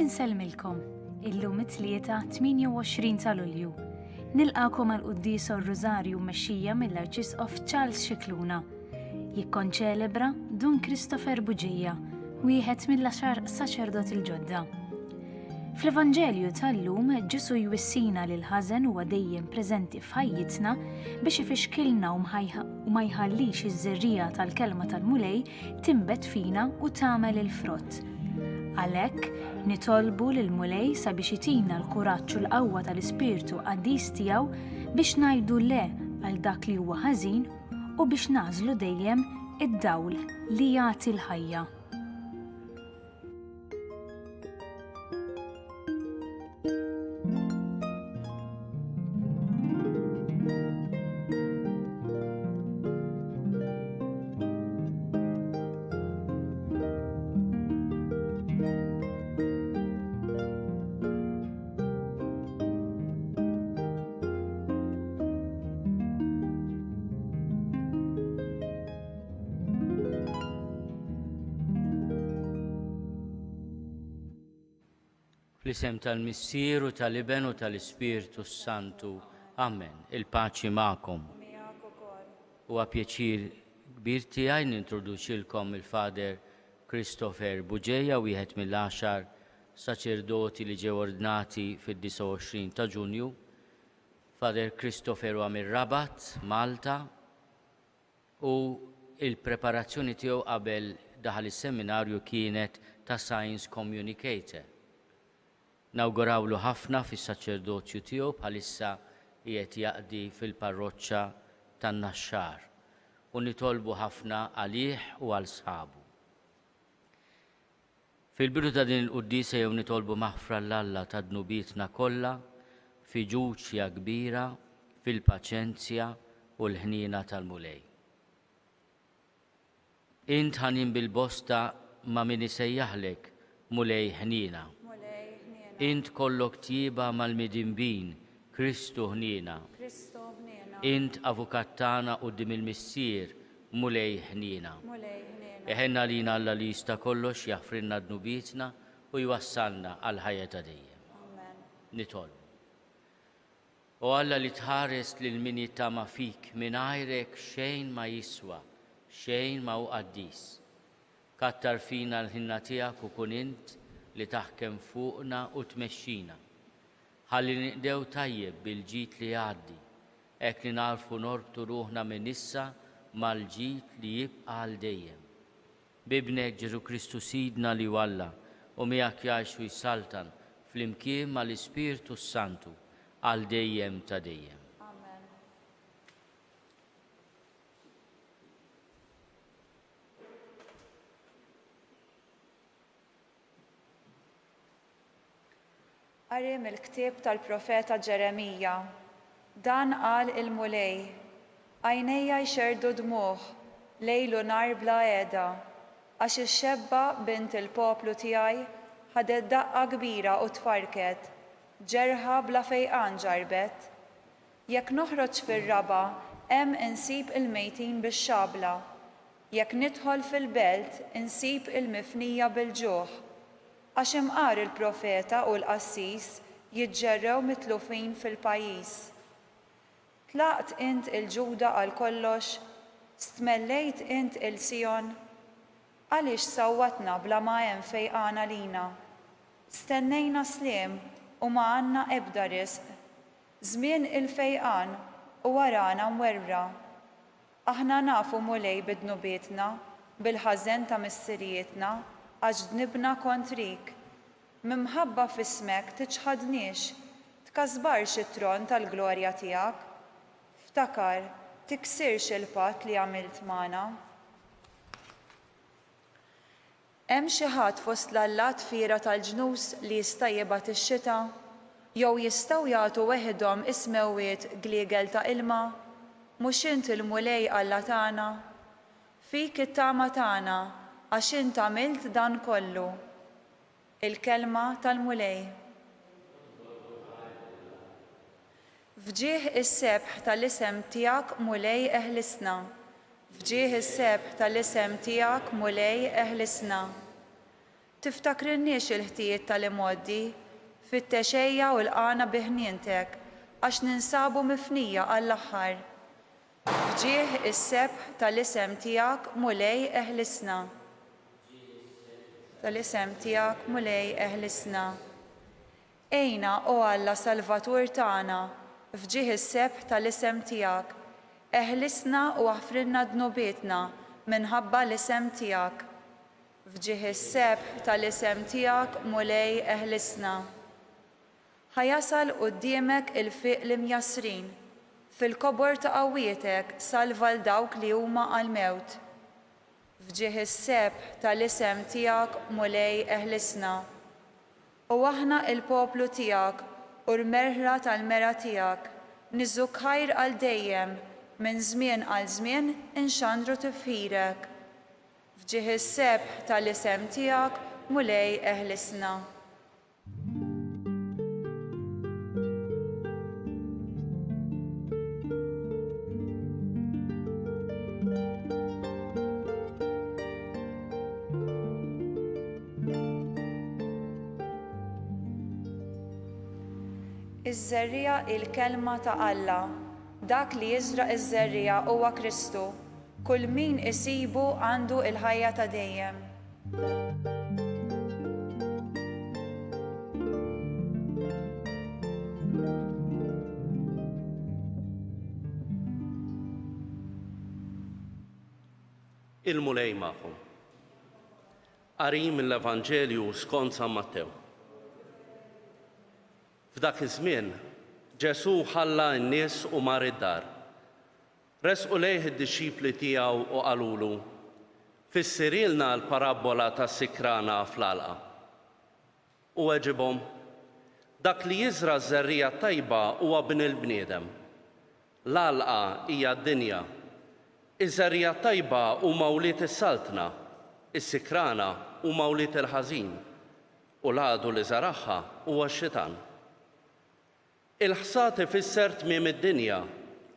Insellmilkom, illum it-tlieta 28 ta' Lulju. Nilqakom għal qudiesa r-Rożarju mmexxija mill-Arċisqof Charles Scicluna. Jikkonċelebra Dun Christopher Buġija, wieħed mill-10 saċerdoti l-ġodda. Fl-Evanġelju tal-lum Ġesu jwissina li l-ħażen huwa dejjem preżenti f'ħajjitna biex ifixkilna u ma jħallix iż-żerrija tal-kelma tal-mulej timbet fina u tagħmel il-frott. Għalhekk nitolbu lill-mulej sabiex itina l-kuraġġ u l-qawwa tal-Ispirtu Qaddis tiegħu biex ngħidu le għal dak li huwa ħażin u biex nagħżlu dejjem id-dawl li jagħti l-ħajja. Fl-isem tal-Missier u tal-Iben u tal-Ispirtu Santu. Amen. Il-paċi magħkom. Huwa pjaċir kbir tiegħi nintroduċilkom il-Fader Christopher Buġija, wieħed mill-10 saċerdoti li ġew ordnati fid-29 ta' Ġunju. Fader Christopher huwa mir-Rabat, Malta, u il-preparazzjoni tiegħu qabel daħal is-seminarju kienet ta' Science Communicator. Nawgurawlu ħafna fis-saċerdozju tiegħu bħalissa qiegħed jaqdi fil-parroċċa tan-Naxxar u nitolbu ħafna għalih u għal sħabu. Fil-bidu ta' din il-quddiesa jew nitolbu maħfra l-Alla ta' dnubietna kollha, fiduċja kbira fil-paċenzja u l-ħniena tal-mulej. Int ħanin bil-bosta ma' min isejjaħlek mulej ħniena. Int kollok tjieba mal-midinbin, Kristu ħniena. Int avukat tagħna quddiem il-Missier, mulej ħniena. Eħenna lina Alla li jista' kollox jaħfrilna dnubietna u jwassalna għal ħajja ta' dejjem. Nitolbu. U Alla li tħares lil min jittama fik mingħajrek xejn ma jiswa, xejn ma hu qaddis. Kattar fina l-ħinna tiegħek u kun int li taħkem fuqna u tmexxina. Ħalli niqdew tajjeb bil-ġid li jgħaddi, hekk li narfu norbtu ruħna minn issa mal-ġid li jibqa' għal dejjem. Bibnek Ġesu Kristu Sidna li Alla u miegħek jgħix u jsaltan flimkien mal-Ispirtu Santu għal dejjem ta' dejjem. Qari mill-ktieb tal-profeta Ġeremija. Dan qal il-mulej, għajnejja jxerdu dmuħ, lejlu nar bla qiegħda, għax ix-xebba bint il-poplu tiegħi ħadet daqqa kbira u tfarket, ġerħa bla fejqan ġarbet. Jekk noħroġ fir-raba hemm insib il-mejtin bix-xabla, jekk nidħol fil-belt insib il-mifnija bil-ġuħ. Għax imqar il-profeta u l-qassis jiġġerrew mitlufin fil-pajjiż. Tlaqt int il-Ġuda għal kollox, stmellejt int il-Sion, għaliex sawwatna bla ma hemm fejqana lina. Stennejna sliem u ma għandna ebda risq. Żmien il-fejqan u warana mwerra. Aħna nafu mulej bid-dnubietna, bil-ħażen ta' missirietna, għax dnibna kontrik. Mimħabba f'ismek tiċħadniex, tkasbarx it-tron tal-glorja tiegħek. Ftakar, tiksirx il-patt li għamilt magħna. Hemm xi ħadd fost l-Alla tfiera tal-ġnus li jista' jibgħat ix-xita, jew jistgħu jagħtu weħidhom ismewwiet gliegel ta' ilma, mhux int il-mulej Alla tagħna. Fik it-tama tagħna għax int għamilt dan kollu. Il-kelma tal-mulej. Fġieħ is-sebħ tal-isem tiegħek mulej eħlisna. Fġieħ is-sebħ tal-isem tiegħek mulej eħlisna. Tiftakrinniex il-ħtijiet tal-imoddi, fit-texejja u l-qana biħnientek, għax ninsabu mifnija għall-aħħar. Fġieħ is-sebħ tal-isem tiegħek mulej eħlisna. Tal-isem tiegħek mulej eħlisna. Ejna o Alla Salvatur tagħna, fġieħ is-sebħ tal-isem tiegħek, eħlisna u aħfrilna dnubietna minħabba l-isem tiegħek. Fġieħ is-sebħ tal-isem tiegħek mulej eħlisna. Ħajasal quddiemek il-fiq l-imjasrin, fil-kobor ta' qawwietek salva l dawk li huma għall-mewt. Fġieħ is-sebħ tal-isem tiegħek mulej eħlisna. U aħna il-poplu tiegħek u l-merħra tal-mera tiegħek, niżżuk ħajr għal dejjem, minn żmien għal żmien inxandru tifħirek. Fġieħ is-sebħ tal-isem tiegħek mulej eħlisna. Iż-żerrija il-kelma ta' Alla, dak li jiżraq iż-żerrija huwa Kristu, kull min isibu għandu il-ħajja ta' dejjem. Il-mulej magħhom. Qari mill-Evanġelju skont San Mattew. F'dak iż-żmien Ġesu ħalla n-nies u mar id-dar. Resqu lejh id-dixxipli tiegħu u qalulu: Fissirilna l-parabola tas-sikrana fl-għalqa. U weġibhom: dak li jiżra ż-żerrija tajba huwa bin il-bniedem. L-għalqa hija d-dinja. Iż-żerrija tajba huma wlied is-saltna, is-sikrana huma wlied il-ħażin, u l-għadu li żaraħħa huwa x-xitan. Il-ħsad ifisser tmiem id-dinja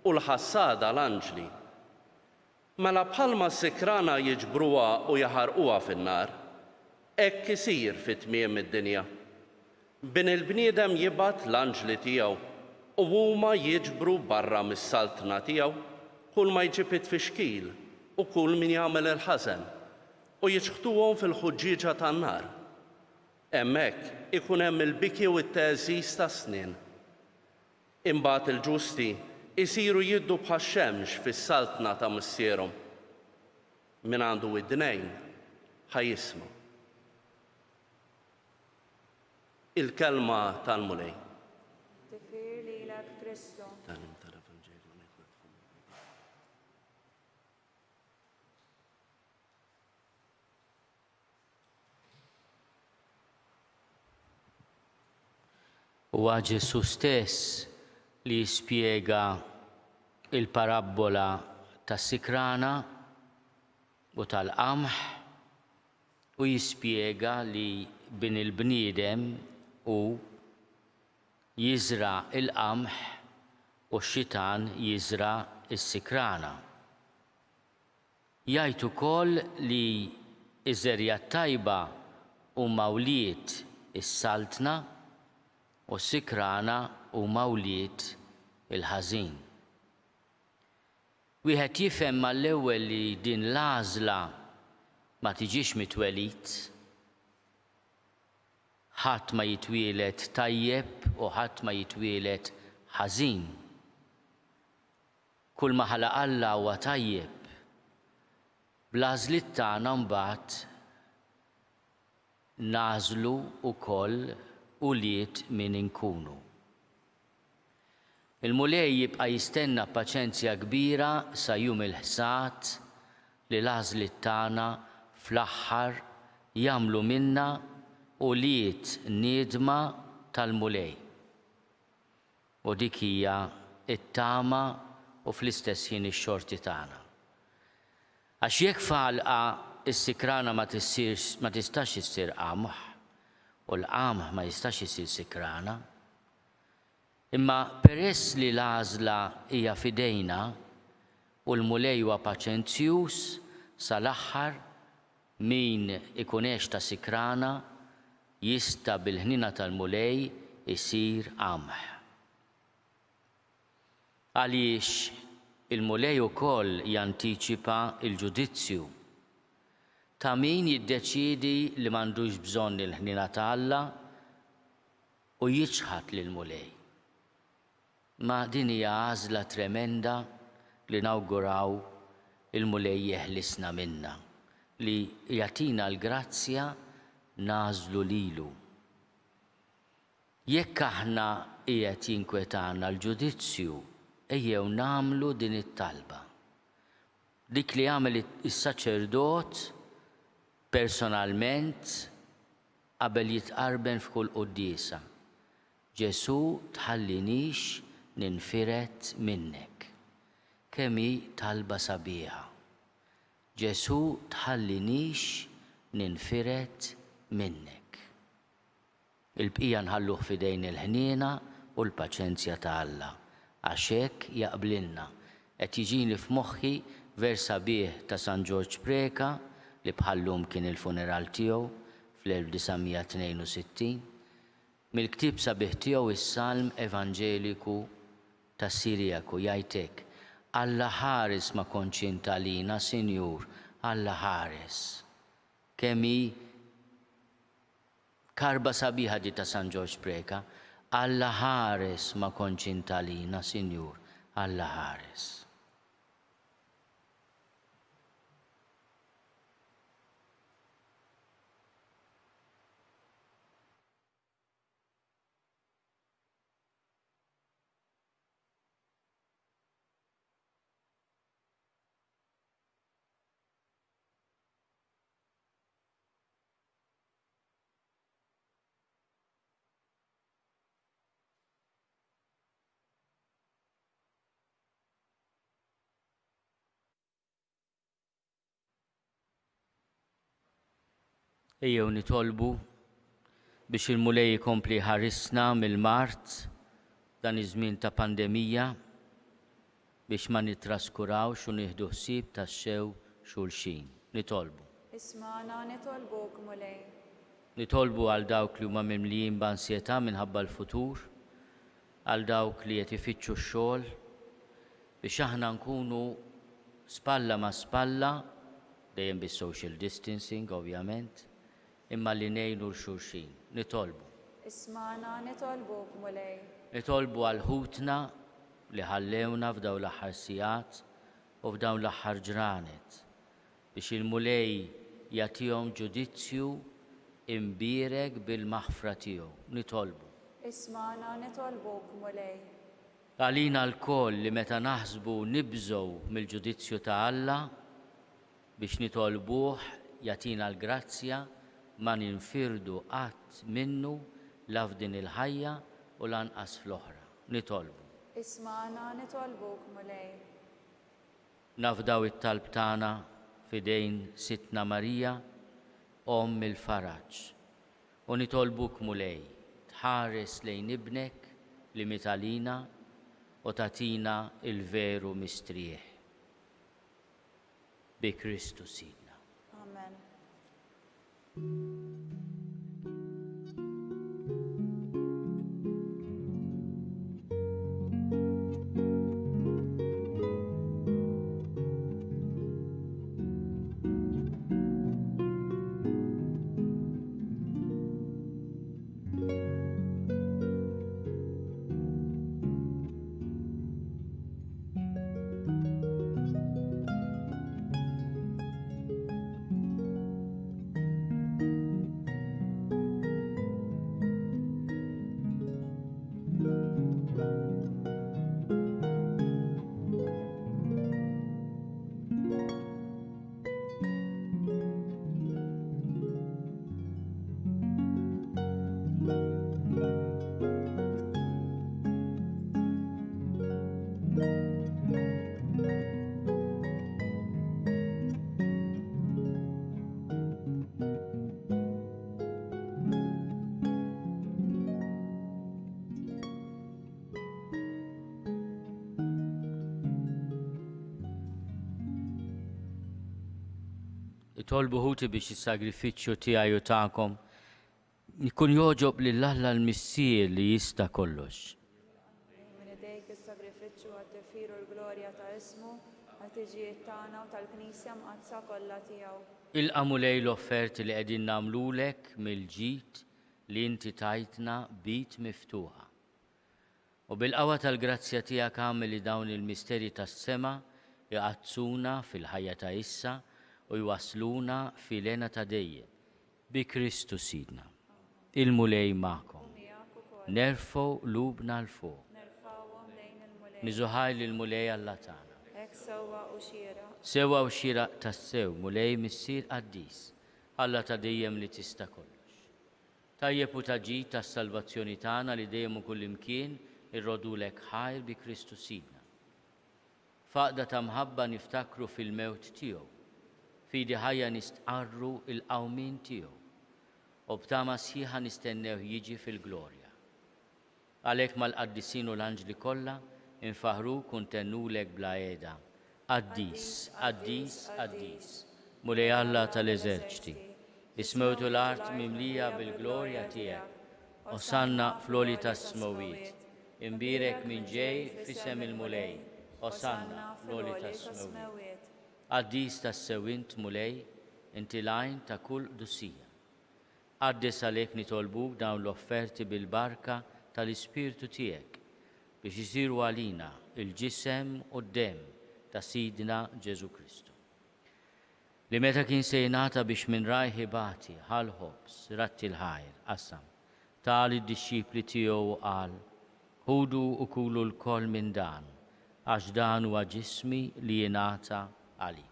u l-ħassada l-anġli. Mela bħalma s-sikrana jiġbruha u jaħarquha fin-nar, hekk isir fit-tmiem id-dinja. Bin il-bniedem jibgħat l-anġli tiegħu u huma jiġbru barra mis-saltna tiegħu kull ma jġib it-tfixkil u kull min jagħmel il-ħażen u jiġħduhom fil-ħuġġieġa tan-nar. Hemmhekk ikun hemm il-biki u t-teżiż ta' snien. Imbagħad il-ġusti isiru jiddu bħax-xemx fis-saltna ta' missierhom. Min għandu id-dnejn ħajjisma'. Il-kelma tal-mulej. Tifir lilek Kristu. Huwa Ġesu stess li jispjega il-parabola tas-sikrana u tal-qamħ u jispjega li bin il-bniedem u jiżra il-qamħ u x-xitan jiżra s-sikrana. Jgħid ukoll li iż-żerja tajba huma wlied is-saltna u s-sikrana huma wlied il-ħażin. Wieħed jifhem mal-ewwel li din l-għażla ma tiġix mitwelid. Ħadd ma jitwieled tajjeb u ħadd ma jitwieled ħażin. Kull ma ħalaq Alla huwa tajjeb. Bl-għażliet tagħna mbagħad nagħżlu wkoll ulied min inkunu. Il-mulej jibqa' jistenna paċenzja kbira sa jum il-ħsad li l-għażliet tagħna fl-aħħar jagħmlu minna ulied niedma tal-mulej. U dik hija t-tama u fl-istess ħin ix-xorti tagħna. Għax jekk f'għalqa s-sikrana ma tistax issir qamħ u l-qamħ ma jistax isir sikrana, imma peress li l-għażla hija f'idejna u l-mulej huwa paċenzjuż sal-aħħar min ikunex ta' sikrana jista bil-ħnina tal-mulej isir qamħ. Għaliex il-mulej ukoll jantiċipa il-ġudizzju ta' min jiddeċiedi li m'għandux bżonn il-ħnina ta' Alla u jiċħat lill-mulej. Ma din hija għażla tremenda li nawguraw il-mulej jeħlisna minna, li jagħtina l-grazzja nażlu lilu. Jekk aħna qiegħed jinkwetana l-ġudizzju, ejjew nagħmlu din it-talba. Dik li għamel is-saċerdot personalment qabel jitqarben f'kull quddiesa. Ġesu tħallinix ninfiret minnek. Kemm hi talba sabiħa. Ġesu tħallinix ninfiret minnek. Il-bqija nħalluh fidejn il-ħniena u l-paċenzja ta' Alla. Għax hekk jaqblilna. Qed jiġini f'moħħi vers sabiħ ta' San George Preka li bħallum kien il-funeral tiegħu fl-1962. Mill-ktieb sabiħ tiegħu is-Salm Evanġeliku tas-Sirjaku jgħid hekk: Alla ħares ma konċinta lina, Sinjur, Alla ħares. Kemm hi karba sabiħa di ta' San George Preka, Alla ħares ma konċinta lina, Sinjur, Alla ħares. Ejjew nitolbu biex il-mulej jkompli ħarisna mill-Mart dan iż-żmien ta' pandemija biex ma nitraskurawx u nieħdu ħsieb tax-xew xulxin. Nitolbu. Ismana nitolbuk, mulej. Nitolbu għal dawk li huma mimlijin b'ansjetà minħabba l-futur, għal dawk li qed ifittxu x-xogħol biex aħna nkunu spalla ma' spalla, dejjem bis-social distancing ovvjament, imma li ngħinu l-xulxin. Nitolbu. Ismana nitolbuk, mulej. Nitolbu għal ħutna li ħallewna f'dawn l-aħħar sigħat u f'dawn l-aħħar ġranet biex il-mulej jagħtihom ġudizzju imbierek bil-maħfra tiegħu. Nitolbu. Ismana nitolbuk, mulej. Għalina l-koll li meta naħsbu nibżgħu mill-ġudizzju ta' Alla biex nitolbuh jagħtina l-grazzja ma ninfirdu qatt minnu la f'din il-ħajja u lanqas fl-oħra. Nitolbu. Ismana nitolbuk, mulej. Nafdaw it-talb tagħna fidejn Sitna Marija, Omm il-Faraġġ. U nitolbuk, mulej, tħares lejn ibnek li mitalina u tatina il-veru mistrieħ. Bi Kristu Sidna. Amen. Tolbu ħuti biex is-sagrifiċċju tiegħi u tagħkom jkun joġob lill-Alla l-Missier li jista' kollox. Min idejk is-sagrifiċċju għat-tifir u l-glorja ta' ismu għat-tiġijiet tagħna u tal-Knisja mqazza kollha tiegħu. Ilqamu lej l-offerti li qegħdin nagħmlulek mill-ġid li inti tajtna bit miftuħa. U bil-qawwa tal-grazzja tiegħek għamel li dawn il-misteri tas-sema iqazzuna fil-ħajja ta' issa u jwasluna fil-għena ta' dejjem bi Kristu Sidna. Il-mulej magħkom. Nerfgħu lubna l-fuq. Niżuħaj lill-mulej Alla tagħna. Hekk sewwa u xieraq. Sewwa u xieraq tas-sew mulej missier qaddis Alla ta' dejjem li tista' kollox. Tajjeb u taġid tas-salvazzjoni tagħna li dejjem u kullimkien irrodulek ħajr bi Kristu Sidna. Faqda ta' mħabba niftakru fil-mewt tiegħu, fidi ħajja nistqarru il-qawmin tiegħu, u b'tama sħiħa nistennew jiġi fil-glorja. Għalhekk mal-qaddisin u l-anġli kollha infaħru kuntennulek bla qiegħda. Qaddis, qaddis, qaddis, mulej Alla tal-eżerċiti, ismewtu l-art mimlija bil-glorja tiegħek, osanna fl-oli tas-smawiet, imbirek minn ġej fisem il-mulej, osanna fl-oli tas-smawiet. Qaddis tas-sewint mulej, inti lajn ta' kull dussija. Qaddis għalhekk nitolbuk dawn l-offerti bil-barka tal-Ispirtu tiegħek biex isiru għalina il-ġisem u d-dem ta' Sidna Ġesu Kristu. Li meta kien se jingħata biex minn rajħi bati ħal-ħobs ratti l-ħajr qassam tal id-dixxipli tiegħu qal ħudu u kulu l-koll minn dan għax dan huwa ġismi li jingħata għalikom.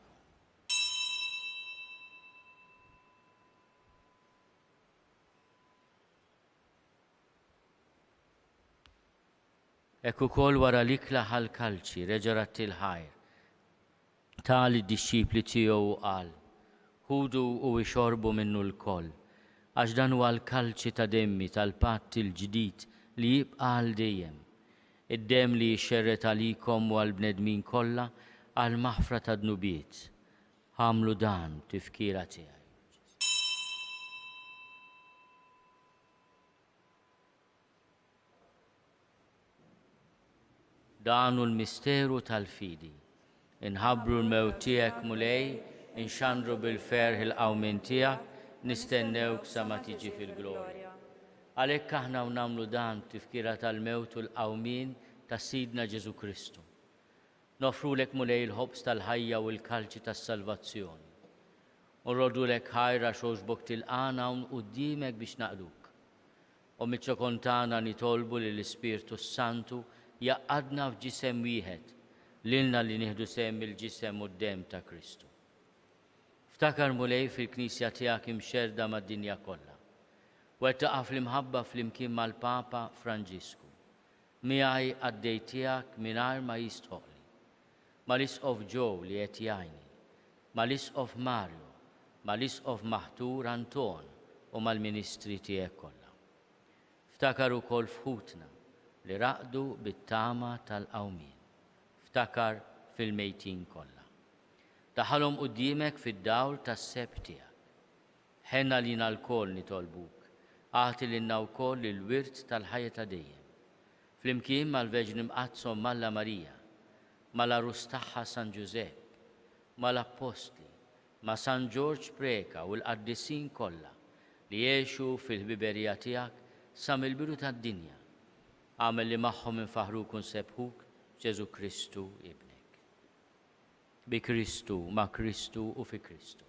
Hekk ukoll wara l-ikla ħall-kalċi reġa' ratti l-ħajr tal id-dixxipli tiegħu qal ħudu u ixorbu minnu l-koll għax dan huwa l-kalċi ta' demmi tal-patt il-ġdid li jibqa' għal dejjem. Id-dem li jxerret għalikom u għall-bnedmin kollha għal maħfra ta' dnubiet. Ħamlu dan tifkira tiegħi. Dan hu l-misteru tal-fidi. Inħabbru l-mewt tiegħek mulej, inxandru bil-ferħ il-qawmin tiegħek, nistennewk sa ma tiġi fil-glorja. Għalhekk aħna nagħmlu dan tifkira tal-mewt u l-qawmin ta' Sidna Ġesu Kristu. Nofrulek mulej il-ħobs tal-ħajja u l-kalċi tas-salvazzjoni. Unrodulek ħajra xoġbok tilqana un qudiemek biex naqduk. U miċ-ċokontana nitolbu li l-Ispirtu Santu jaqqadna f'ġisem wieħed lilna li nieħdu sehem il-ġisem u d-dem ta' Kristu. Ftakar mulej fil-Knisja tiegħek imxerda mad-dinja kollha. Wettaqa' fl-imħabba flimkien mal-Papa Franġisku. Miegħi għaddej tiegħek mingħajr ma jistħoqli. Mal-Isqof Joe li qed jgħinni, mal-Isqof Mario, mal-Isqof Maħtur Anton u mal-Ministri tiegħek kollha. Ftakar ukoll f'ħutna li raqdu bit-tama tal-qawmien. Ftakar fil-mejtin kollha. Daħalhom quddiemek fid-dawl tas-seb tiegħek. Ħenna lina l-koll nitolbuk, għati lilna wkoll il-wirt tal-ħajja ta' dejjem. Flimkien mal-Verġni Mqazzom Malla Marija, mal-Arus tagħha San Ġusepp, mal-Apostli, ma' San Ġorġ Preka u l-qaddisin kollha li jgħixu fil-ħbiberija tiegħek sa mill-bidu tad-dinja. Għamel li magħhom infaħruk u nsebħuk Ġesu Kristu ibnek. Bi Kristu, ma' Kristu u fi Kristu.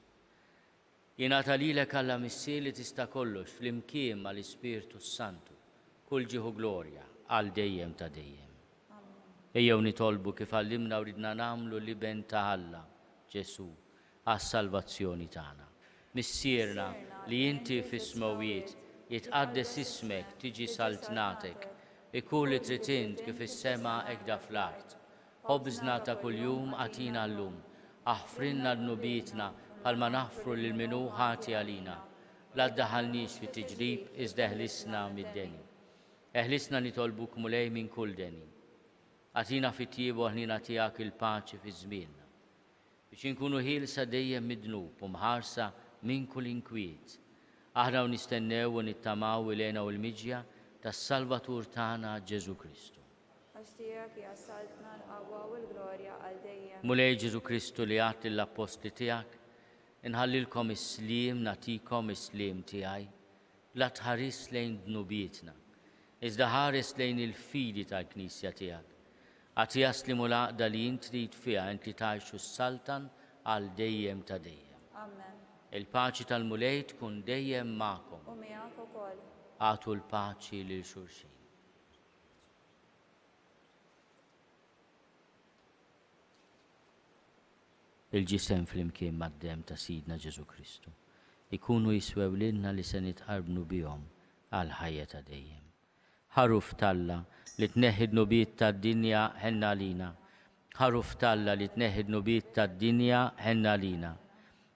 Jingħata lilek Alla Missier li tista' kollox flimkien mal-Ispirtu Santu, kull ġieħu glorja għal dejjem ta' dejjem. Ejjew nitolbu kif għallimna u ridna nagħmlu li ben ta' Alla Ġesu għas-salvazzjoni tagħna. Missierna li inti fis-smawiet jitqaddes ismek tiġi saltnatek, ikun li trid int kif is-sema hekk da fl-art. Ħobżna ta' kuljum għatina llum, aħfrinna d-nubietna bħalma naħfru lil minnu ħati għalina. La ddaħħalniex fi tiġrib iżda eħlisna mid-deni. Eħlisna nitolbuk mulej minn kull deni. Għatina fit-tiebu ħnina tiegħek il-paċi fi żmienna. biex inkunu ħielsa dejjem mid-dnub u mħarsa minn kull inkwiet. Aħna nistennew u nittamaw ilena u l-miġja tas-Salvatur tagħna Ġesu Kristu. Għax tiegħek hija saltna l-qawwa u l-glorja għal dejjem. Mulej Ġesu Kristu li għat l-apposti tiegħek, inħallilkom is-sliem, natikom is-sliem tiegħi, la tħares lejn dnubietna, iżda ħares lejn il-fidi tal-Knisja tiegħek. Għati jaslimu l-għaqda li jintrid fiha inti tgħixu s-saltan għal dejjem ta' dejjem. Amen. Il-paċi tal-mulej tkun dejjem magħkom. U miegħek ukoll. Għatu l-paċi lil xulxin. Il-ġisem fl-imkien mad-dem ta' Sidna Ġesu Kristu ikunu jiswew lilna li se nitqarbnu bihom għal ħajja ta' dejjem. Ħaruf Talla li tneħħid nubiet tad-dinja ħenna lina. Ħaruf Talla li tneħħid nubiet tad-dinja ħenna lina.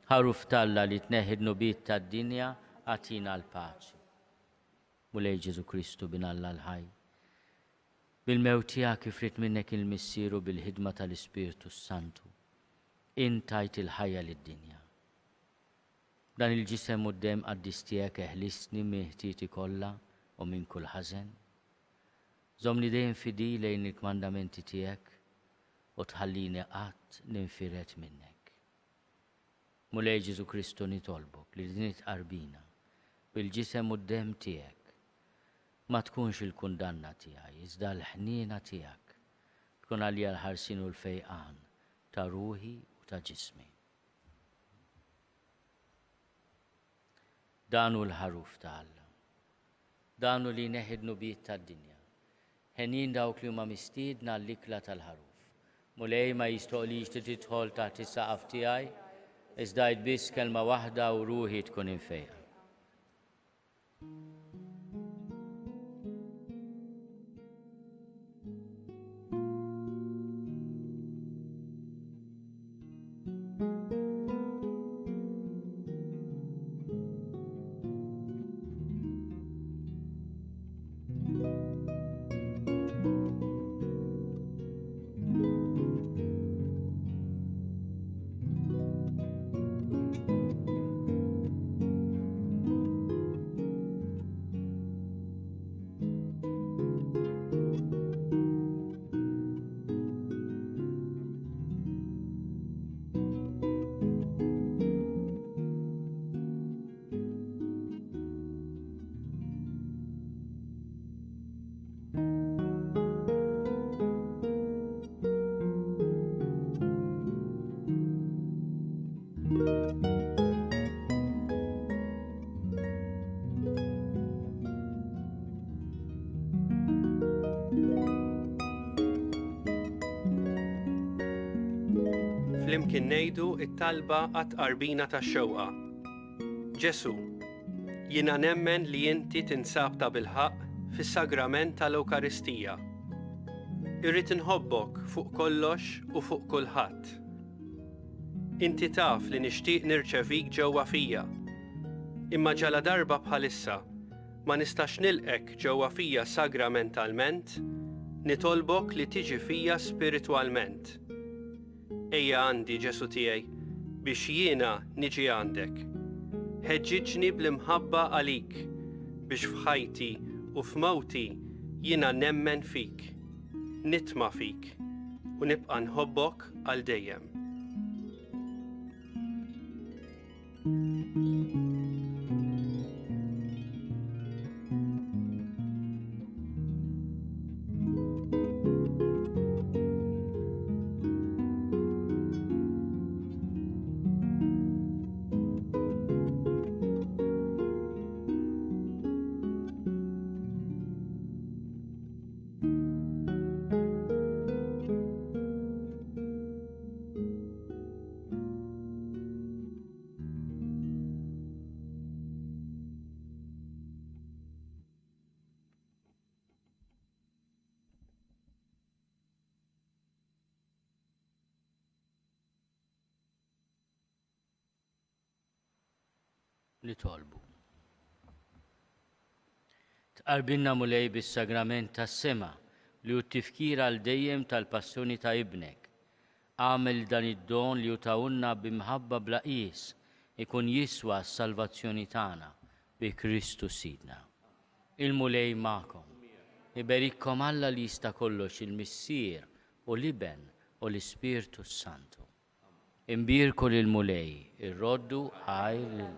Ħaruf Talla li tneħħid nubiet tad-dinja għatina l-paċi. Mulej Ġesu Kristu bin Alla l-ħaj. Bil-mewt tiegħek ifrit minnek il-missieru bil-ħidma tal-Ispiritu Santu. Intajt il-ħajja lid-dinja. Dan il-ġisem u d-dem qaddis tiegħek eħlisni miħtiti kollha u minn kull ħażen. Żomni dejjem fidi lejn il-kmandamenti tiegħek u tħallini qatt ninfiret minnek. Mulej Ġesu Kristu nitolbok li din tqarbina bil-ġisem u d-dem tiegħek ma tkunx il-kundanna tiegħi, iżda l-ħniena tiegħek tkun għalija l-ħarsin u l-fejqan ta' ruħi u ta' ġismi. Danu l-ħaruf ta' Alla. Danu li neħid nubiet tad-dinja. Ħenin dawk li huma mistiedna l-ikla tal-ħaruf. Mulej ma jistoqlix li tidħol taħt is-saqaf tiegħi, iżda biss kelma waħda u ruħi tkun infejqa. Flimkien ngħidu t-talba għat-qarbina tax-xewqa. Ġesu, jiena nemmen li inti tinsab ta' bil-ħaq fis-sagrament tal-Ewkaristija. Irrid inħobbok fuq kollox u fuq kulħadd. Inti taf li nixtieq nirċevik ġewwa fija. Imma ġala darba bħalissa ma nistax nilqek ġewwa fija sagramentalment, nitolbok li tiġi fija spiritwalment. Ejja għandi Ġesu tiegħi biex jiena niġi għandek. Ħeġġiġni bl-imħabba għalik biex f'ħajti u f'mawti jiena nemmen fik, nitma' fik u nibqa' nħobbok għal dejjem. Nitolbu. Tqarbilna mulej bis-sagrament tas-sema li hu t-tifkir għal dejjem tal-passjoni ta' ibnek, Għamil dan id-don li utawunna bimħabba blaqis ikun jiswa s-salvazzjoni tagħna bi Kristu Sidna. Il-mulej ma'kom. Iberikkom Alla li jista' kollox il-Missier u l-Iben u l-Ispirtu Santu. Imbirku lil-mulej, irroddu ħajr lil.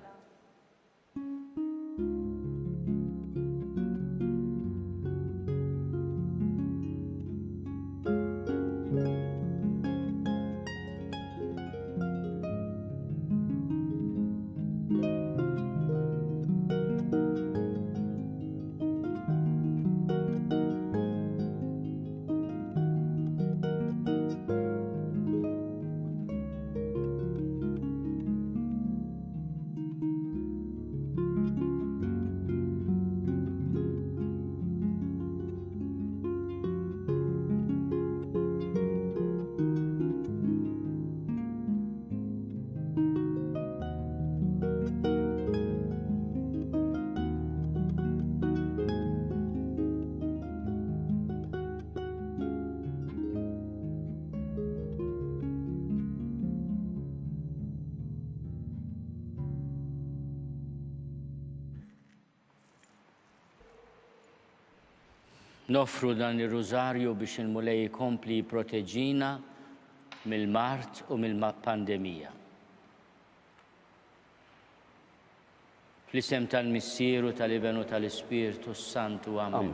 Nofru dan ir-rużarju biex il-mulej jkompli jipproteġina mill-mart u mill-pandemija. Fl-isem tal-Missieru tal-Iben u tal-Ispirtu Santu, amen.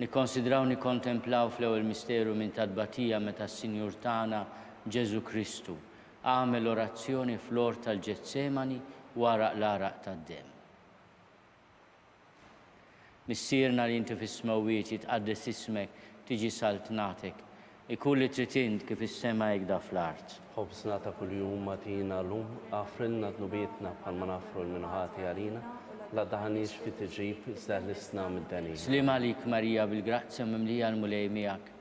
Nikkonsidraw nikkontemplaw fl-ewwel misteru minn tadbatija meta s-Sinjur tagħna Ġesu Kristu għamel orazzjoni fl-ort tal-Ġetsemani wara l-araq tad-dem. Missierna li inti fis-smawwiet jitqaddes ismek tiġi saltnatek, ikun li trid int kif is-sema jgħidha fl-art. Ħobsna ta' kuljum matina llum, għafrilna dnubietna bħalma nafru l-minħati għalina, la daħanix fi tiġib iżda l-isna mid-dani. Slim għalik Marija bil-grazzja mimlija l-mulej miegħek,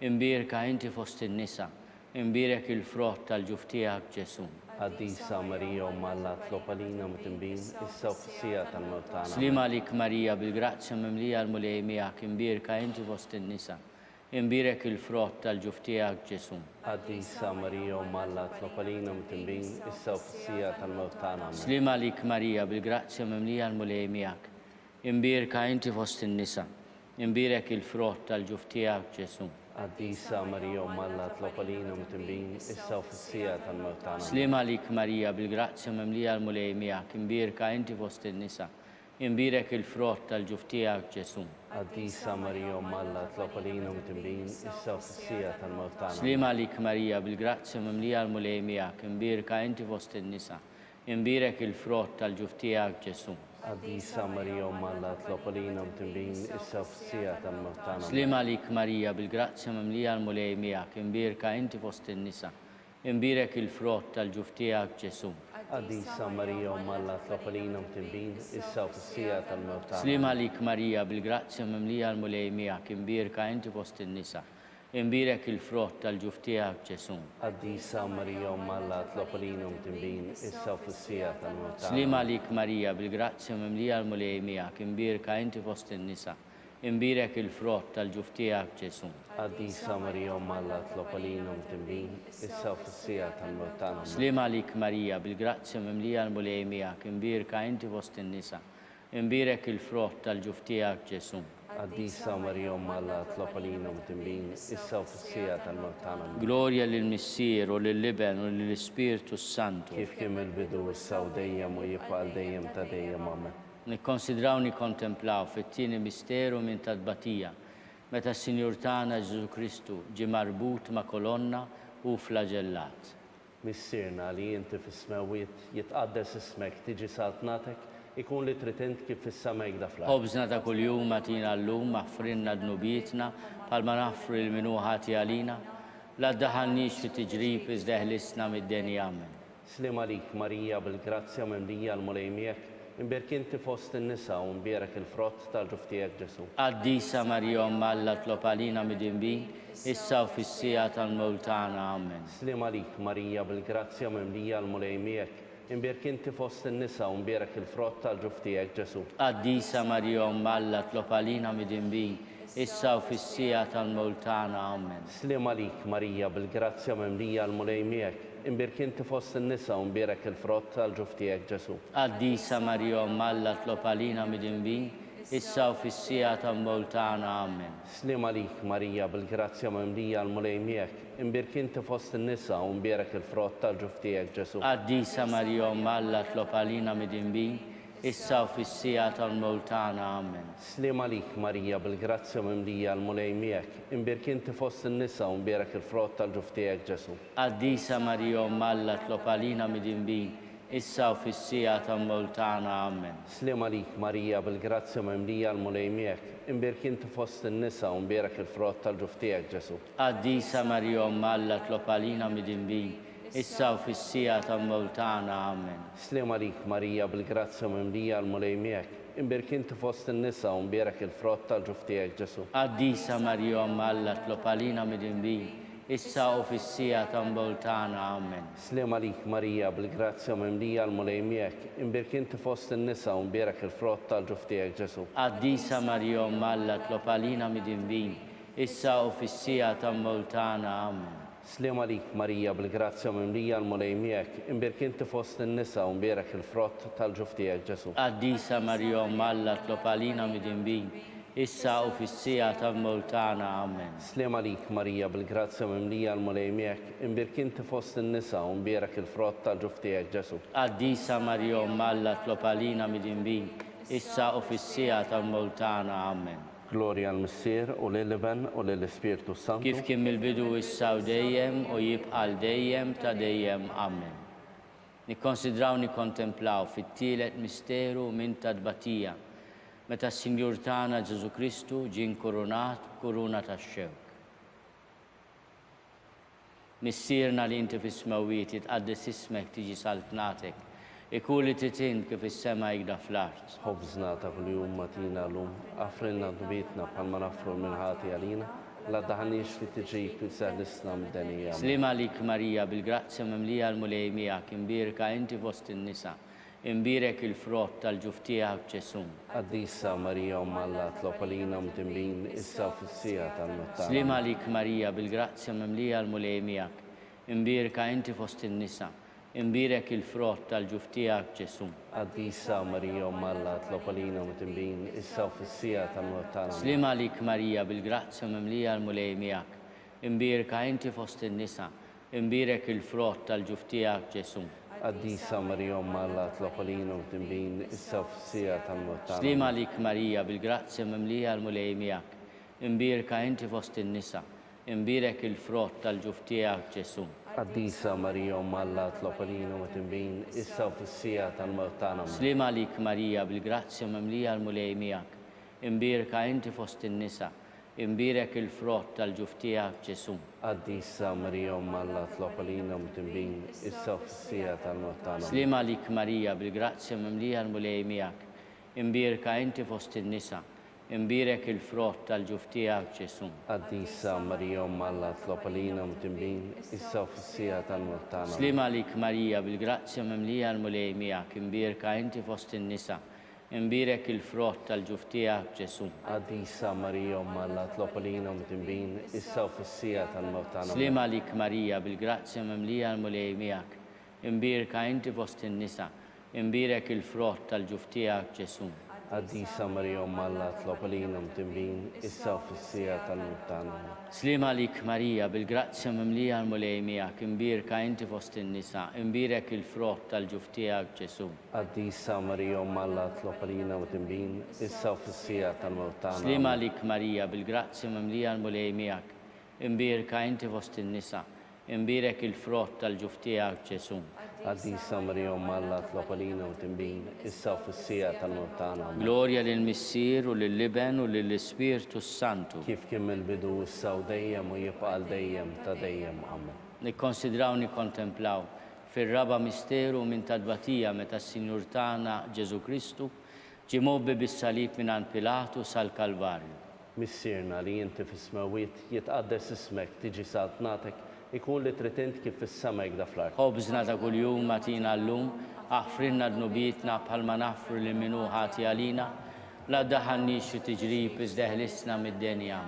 imbierka inti fost in-nisa, imbierek il-frott tal-ġuf tiegħek Ġesu. Għaddisa Marija Alla tlopalina mitimbin, issa f'sija tal-mewt tagħna. Slim għalik Marija bil-grazzja mimlija l-mulej miegħek, imbierka inti fost in-nisa, imbierek il-frott tal-ġuf tiegħek Ġesu. Għaddisa Marija Alla tlopalina mitimbin, issa f'sija tal-mewt tagħna. Slim għalik Marija bil-grazzja mimlija l-mulej miegħek, imbierka inti fost in-nisa, imbierek il-frott tal-ġuf tiegħek Ġesu. Għaddisa Marija Alla tlopalina mitimbin, issa f'sija tal-mewt tagħna. Slim għalik Marija bil-grazzja mimlija l-mulej miegħek, imbierka inti fost in-nisa, imbierek il-frott tal-ġuf tiegħek Ġesu. Għaddisa Marija Alla tlopalina mitimbin, issa f'sija tal-mewt tagħna. Slim għalik Marija bil-grazzja mimlija l-mulej miegħek, imbierka inti fost in-nisa, imbierek il-frott tal-ġuf tiegħek Ġesu. Għaddisa Marija Alla tlopalina mitimbin, issa f'sija tal-mewt tagħna. Slim għalik Marija bil-grazzja mimlija l-mulej miegħek, imbierka inti fost in-nisa, imbierek il-frott tal-ġuf tiegħek Ġesu. Għaddisa Marija Alla tlopalina mitimbin, issa f'sija tal-mewt tagħna. Slim għalik Marija bil-grazzja mimlija l-mulej miegħek, imbierka inti fost in-nisa, imbierek il-frott tal-ġuf tiegħek Ġesu. Għaddisa Marija Alla tlopalina mitimbin, issa f'sija tal-mewt tagħna. Slim għalik Marija bil-grazzja mimlija l-mulej miegħek, imbierka inti fost in-nisa, imbierek il-frott tal-ġuf tiegħek Ġesu. Għaddisa Marija Alla tlopalina mitimbin, issa f'sija tal-mewt tagħna. Slim għalik Marija bil-grazzja mimlija l-mulej miegħek, imbierka inti fost in-nisa, imbierek il-frott tal-ġuf tiegħek Ġesu. Għaddisa Marija Alla tlopalina mitimbin, issa f'sija tal-mewt tagħna. Glorja lill-Missier u lill-Iben u lill-Ispirtu Santu. Kif kien il-bidu issa u dejjem u jibqa' dejjem ta' dejjem amen. Nikkonsidraw nikkontemplaw fit-tieni misteru minn tadbatija meta s-Sinjur tagħna Ġesu Kristu ġie marbut ma' kolonna u flagellat. Missierna li inti fis-smewwiet jitqaddes ismek tiġi saltnatek, ikun li trid int kif fis-sema jgħidha fl-art. Ħobżna ta' kuljum atina llum aħfrinna dnubietna bħalma naħfru l-minuħati għalina, la ddaħħalniex fi tiġrib iżda ħlisna mid-denja amen. Slim għalik Marija bil-grazzja mimlija l-mulej miegħek, imbierek inti fost in-nisa u imbierek il-frott tal-ġuf tiegħek Ġesu. Għaddisa Marija Alla tlopalina mid-dinbin, issa u fis-sija tal-mewt tagħna amen. Slim għalik Marija bil-grazzja mimlija l-mulej miegħek, imbierek inti fost in-nisa u imbierek il-frott tal-ġuf tiegħek Ġesu. Għaddisa Marija Alla tlopalina mid-dinbin, issa u fis-sija tal-mewtana. Amen. Slim għalik Marija bil-grazzja memlija l-mulej miegħek, imbirk inti fost in-nisa u mbierek il-frott tal-ġuf tiegħek Ġesu. Qaddisa Marija Malla tlob għalina midinbin, issa u fis-sija tal-mewtana. Amen. Slim għalik Marija bil-grazzja memlija l-mulej miegħek, imbirk inti fost in-nisa u mbierek il-frott tal-ġuf tiegħek Ġesu. Qaddisa Marija Malla tlob għalina midinbin, issa u fis-sija tal-mewtana. Amen. Slim għalik Marija bil-grazzja memlija l-mulej miegħek, imbirk inti fost in-nisa u mbierek il-frott tal-ġuf tiegħek Ġesu. Qaddisa Marija Malla tlob għalina midinbin, issa u fis-sija tal-mewtana. Amen. Slim għalik Marija bil-grazzja memlija l-mulej miegħek, imbirk inti fost in-nisa u mbierek il-frott tal-ġuf tiegħek Ġesu. Qaddisa Marija Malla tlob għalina midinbin, issa u fis-sija tal-mewtana. Amen. Slim għalik Marija bil-grazzja memlija l-mulej miegħek, imbirk inti fost in-nisa u mbierek il-frott tal-ġuf tiegħek Ġesu. Qaddisa Marija Malla tlob għalina midinbin, issa u fis-sija tal-mewtana. Amen. Slim għalik Marija bil-grazzja memlija l-mulej miegħek, imbirk inti fost in-nisa u mbierek il-frott tal-ġuf tiegħek Ġesu. Qaddisa Marija Malla tlob għalina midinbin, issa u fis-sija tal-mewtana. Amen. Slim għalik Marija bil-grazzja memlija l-mulej miegħek, imbirk inti fost in-nisa u mbierek il-frott tal-ġuf tiegħek Ġesu. Qaddisa Marija Malla tlob għalina midinbin, issa u fis-sija tal-mewtana. Amen. Slim għalik Marija bil-grazzja memlija l-mulej miegħek, imbirk inti fost in-nisa u mbierek il-frott tal-ġuf tiegħek Ġesu. Qaddisa Marija Malla tlob għalina midinbin, issa u fis-sija tal-mewtana. Amen. Gloria l-Missier u lill-Iben u lill-Ispirtu Santu. Kif kien mill-bidu issa u dejjem u jibqa' dejjem ta' dejjem. Amen. Nikkonsidraw nikkontemplaw fit-tielet misteru minn tadbatija meta s-Sinjur tagħna Ġesu Kristu ġie inkurunat kuruna tax-xewk. Missierna li inti fis-smawiet jitqaddes ismek tiġi saltnatek, ikun li titin kif is-sema jgda fl-art. Ħobżna ta' kuljum matina l-lum, għafrinna dubitna bħalma nafru l-minħati għalina, la daħnix fi tiġik li seħlisna mdenija. Slim għalik Marija bil-grazzja memlija l-mulej miegħek, imbirka inti fost in-nisa, imbirek il-frott tal-ġuf tiegħek Ġesu. Qaddisa Marija Malla tlob għalina mtimbin, issa fis-sija tal-mewtana. Slim għalik Marija bil-grazzja memlija l-mulej miegħek, imbirka inti fost in-nisa, imbirek il-frott tal-ġuf tiegħek Ġesu. Qaddisa Marija Malla tlob għalina mtimbin, issa fis-sija tal-mewtana. Slim għalik Marija bil-grazzja memlija l-mulej miegħek, imbirka inti fost in-nisa, imbirek il-frott tal-ġuf tiegħek Ġesu. Qaddisa Marija Malla tlob għalina mtimbin, issa fis-sija tal-mewtana. Slim għalik Marija bil-grazzja memlija l-mulej miegħek, imbirka inti fost in-nisa, imbirek il-frott tal-ġuf tiegħek Ġesu. Qaddisa Marija Malla tlob għalina mtimbin, issa fis-sija tal-mewtana. Slim għalik Marija bil-grazzja memlija l-mulej miegħek, imbirka inti fost in-nisa, imbirek il-frott tal-ġuf tiegħek Ġesu. Qaddisa Marija Malla tlob għalina mtimbin, issa fis-sija tal-mewtana. Slim għalik Marija bil-grazzja memlija l-mulej miegħek, imbirka inti fost in-nisa, imbirek il-frott tal-ġuf tiegħek Ġesu. Qaddisa Marija Malla tlob għalina mtimbin, issa fis-sija tal-mewtana. Slim għalik Marija bil-grazzja memlija l-mulej miegħek, imbirka inti fost in-nisa, imbirek il-frott tal-ġuf tiegħek Ġesu. Qaddisa Marija Malla tlob għalina mtimbin, issa fis-sija tal-mewtana. Slim għalik Marija bil-grazzja memlija l-mulej miegħek, imbirka inti fost in-nisa, imbirek il-frott tal-ġuf tiegħek Ġesu. Qaddisa Marija Malla tlob għalina mtimbin, issa fis-sija tal-mewtana. Slim għalik Marija bil-grazzja memlija l-mulej miegħek, imbirka inti fost in-nisa, imbirek il-frott tal-ġuf tiegħek Ġesu. Qaddisa Marija Malla tlob għalina mtimbin, issa fis-sija tal-mewtana. Slim għalik Marija bil-grazzja memlija l-mulej miegħek, imbirka inti fost in-nisa, imbirek il-frott tal-ġuf tiegħek Ġesu. Qaddisa Marija Malla tlob għalina mtimbin, issa fis-sija tal-mewtana. Gloria lill-Missier u lill-Iben u lill-Ispirtu Santu. Kif kien mill-bidu issa u dejjem u jibqa' dejjem ta' dejjem. Amen. Nikkonsidraw nikkontemplaw fir-raba misteru minn tadbatija meta s-Sinjur tagħna Ġesu Kristu ġie mobbi bis-salib mingħand Pilatu sal-Kalvarju. Missierna li inti fis-smawiet jitqaddes ismek tiġi saltnatek, ikun li trid int kif fis-sema jgda fl-art. Ħobżna ta' kuljum matina llum, aħfrinna dnubitna bħalma nafru li minnu ħati għalina, la daħannix fi tiġrib iżdeħlisna mid-denja.